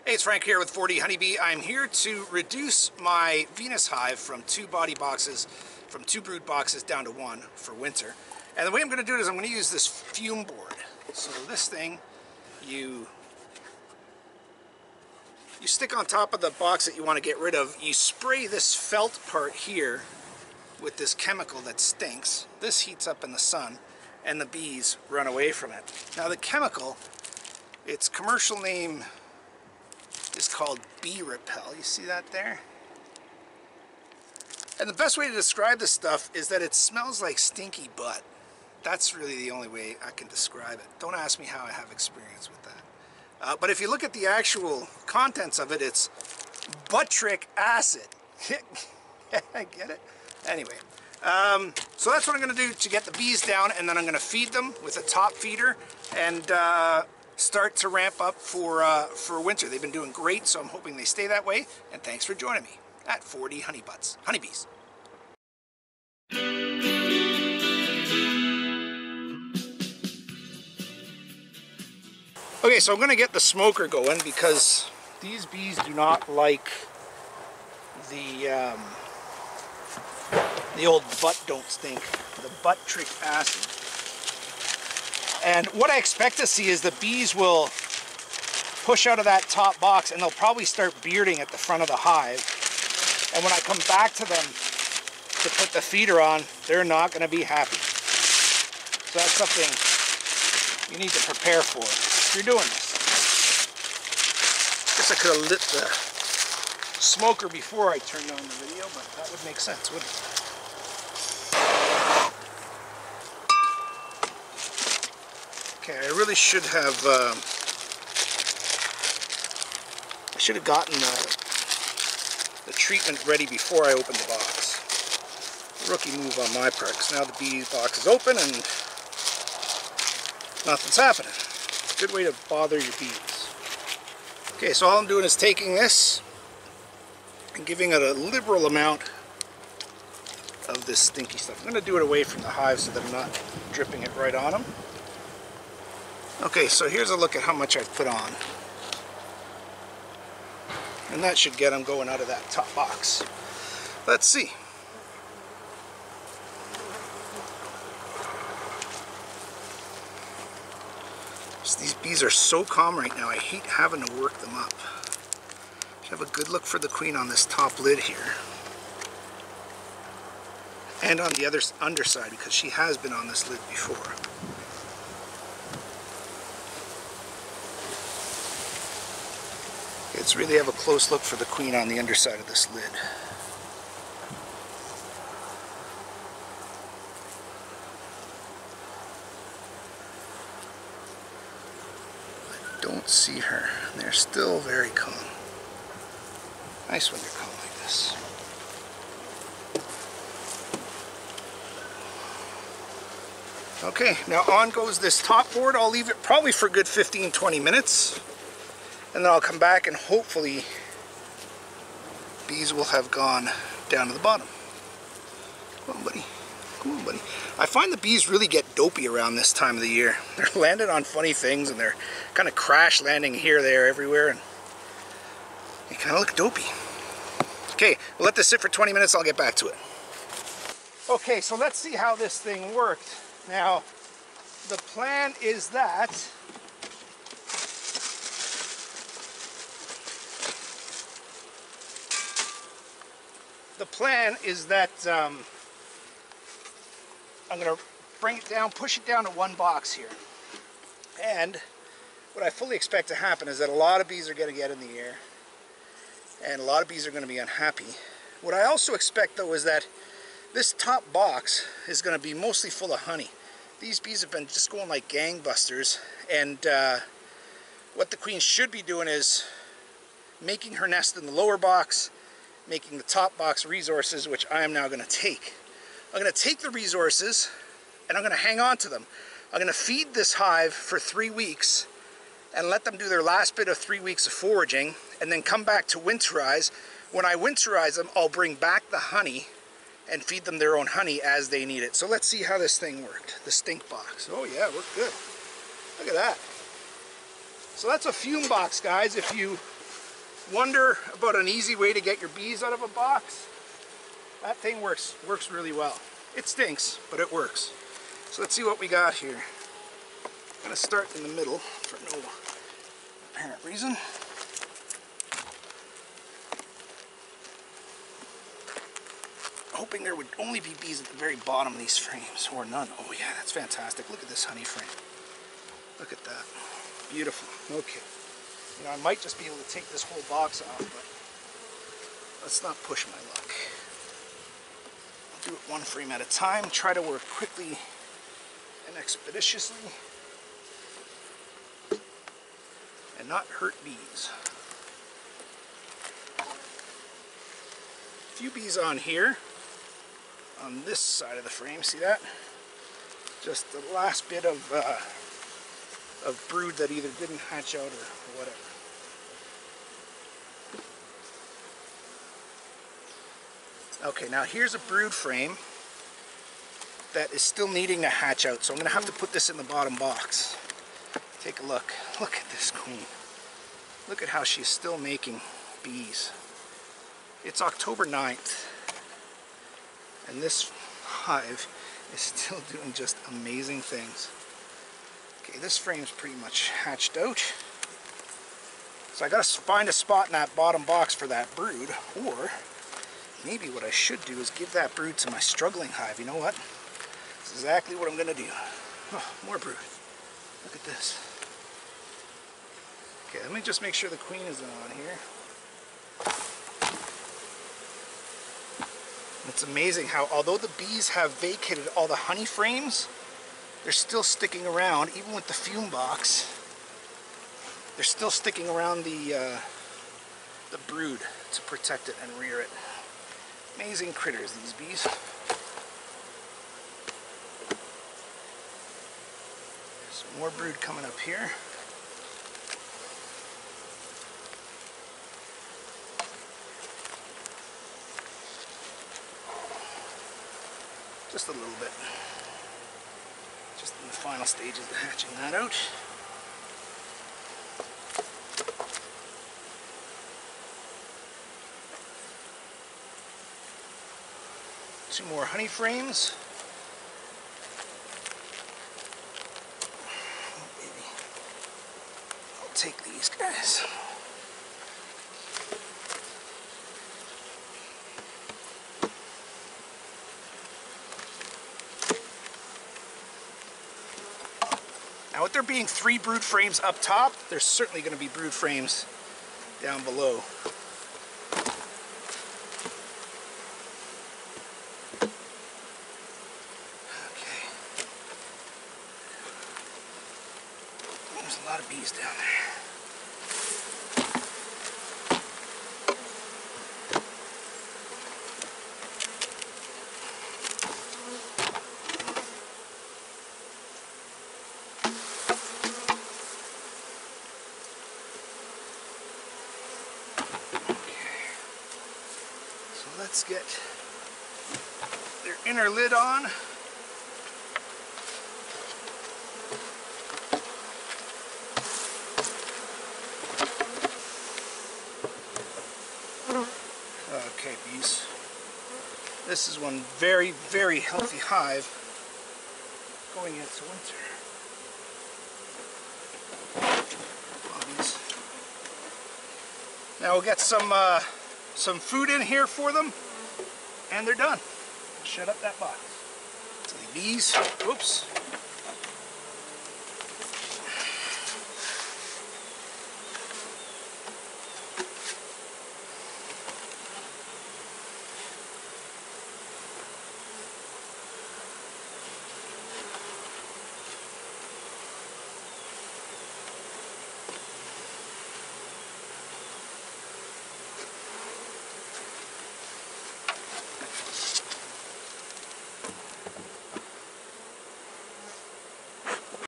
Hey, it's Frank here with 4D Honeybee. I'm here to reduce my Venus hive from 2 body boxes, from 2 brood boxes down to 1 for winter. And the way I'm going to do it is I'm going to use this fume board. So this thing, you stick on top of the box that you want to get rid of. You spray this felt part here with this chemical that stinks. This heats up in the sun and the bees run away from it. Now the chemical, its commercial name is called bee repel. You see that there? And the best way to describe this stuff is that it smells like stinky butt. That's really the only way I can describe it. Don't ask me how I have experience with that. But if you look at the actual contents of it, it's buttric acid. Get it? Anyway, so that's what I'm going to do to get the bees down, and then I'm going to feed them with a top feeder and start to ramp up for winter. They've been doing great, so I'm hoping they stay that way. And thanks for joining me at 4D Honeybees. Okay, so I'm going to get the smoker going because these bees do not like the old butt don't stink, the buttric acid. And what I expect to see is the bees will push out of that top box and they'll probably start bearding at the front of the hive. And when I come back to them to put the feeder on, they're not going to be happy. So that's something you need to prepare for if you're doing this. Guess I could have lit the smoker before I turned on the video, but that would make sense, wouldn't it? Okay, I really should have gotten the treatment ready before I opened the box. Rookie move on my part, because now the bee box is open and nothing's happening. Good way to bother your bees. Okay, so all I'm doing is taking this and giving it a liberal amount of this stinky stuff. I'm going to do it away from the hive so that I'm not dripping it right on them. Okay, so here's a look at how much I've put on. And that should get them going out of that top box. Let's see. These bees are so calm right now, I hate having to work them up. Have a good look for the queen on this top lid here. And on the other underside, because she has been on this lid before. Let's really have a close look for the queen on the underside of this lid. I don't see her. They're still very calm. Nice when they're calm like this. Okay, now on goes this top board. I'll leave it probably for a good 15-20 minutes. And then I'll come back and hopefully bees will have gone down to the bottom. Come on, buddy. Come on, buddy. I find the bees really get dopey around this time of the year. They're landing on funny things and they're kind of crash landing here, there, everywhere. And they kind of look dopey. Okay, we'll let this sit for 20 minutes. I'll get back to it. Okay, so let's see how this thing worked. Now, the plan is that I'm going to bring it down, push it down to 1 box here. And what I fully expect to happen is that a lot of bees are going to get in the air and a lot of bees are going to be unhappy. What I also expect though is that this top box is going to be mostly full of honey. These bees have been just going like gangbusters, and what the queen should be doing is making her nest in the lower box, making the top box resources, which I am now going to take. I'm going to take the resources and I'm going to hang on to them. I'm going to feed this hive for 3 weeks and let them do their last bit of 3 weeks of foraging, and then come back to winterize. When I winterize them, I'll bring back the honey and feed them their own honey as they need it. So let's see how this thing worked. The stink box. Oh yeah, it worked good. Look at that. So that's a fume box, guys. If you wonder about an easy way to get your bees out of a box, that thing works really well. It stinks, but it works. So let's see what we got here. I'm going to start in the middle for no apparent reason. Hoping there would only be bees at the very bottom of these frames, or none. Oh yeah, that's fantastic. Look at this honey frame. Look at that. Beautiful. Okay. You know, I might just be able to take this whole box off, but let's not push my luck. I'll do it one frame at a time. Try to work quickly and expeditiously, and not hurt bees. A few bees on here, on this side of the frame. See that? Just the last bit of brood that either didn't hatch out or whatever. Okay, now here's a brood frame that is still needing to hatch out, so I'm going to have to put this in the bottom box. Take a look. Look at this queen. Look at how she's still making bees. It's October 9th, and this hive is still doing just amazing things. Okay, this frame's pretty much hatched out. So I gotta find a spot in that bottom box for that brood, or maybe what I should do is give that brood to my struggling hive. You know what? That's exactly what I'm gonna do. Oh, more brood. Look at this. Okay, let me just make sure the queen is on here. It's amazing how, although the bees have vacated all the honey frames, they're still sticking around, even with the fume box. They're still sticking around the brood to protect it and rear it. Amazing critters, these bees. Some more brood coming up here. Just a little bit. Just in the final stages of hatching that out. Two more honey frames. Oh, baby. I'll take these guys. Now, with there being 3 brood frames up top, there's certainly going to be brood frames down below. Okay. There's a lot of bees down there. Let's get their inner lid on. Okay, bees. This is one very, very healthy hive going into winter. Bees. Now we'll get some food in here for them, and they're done. Shut up that box. So the bees, oops,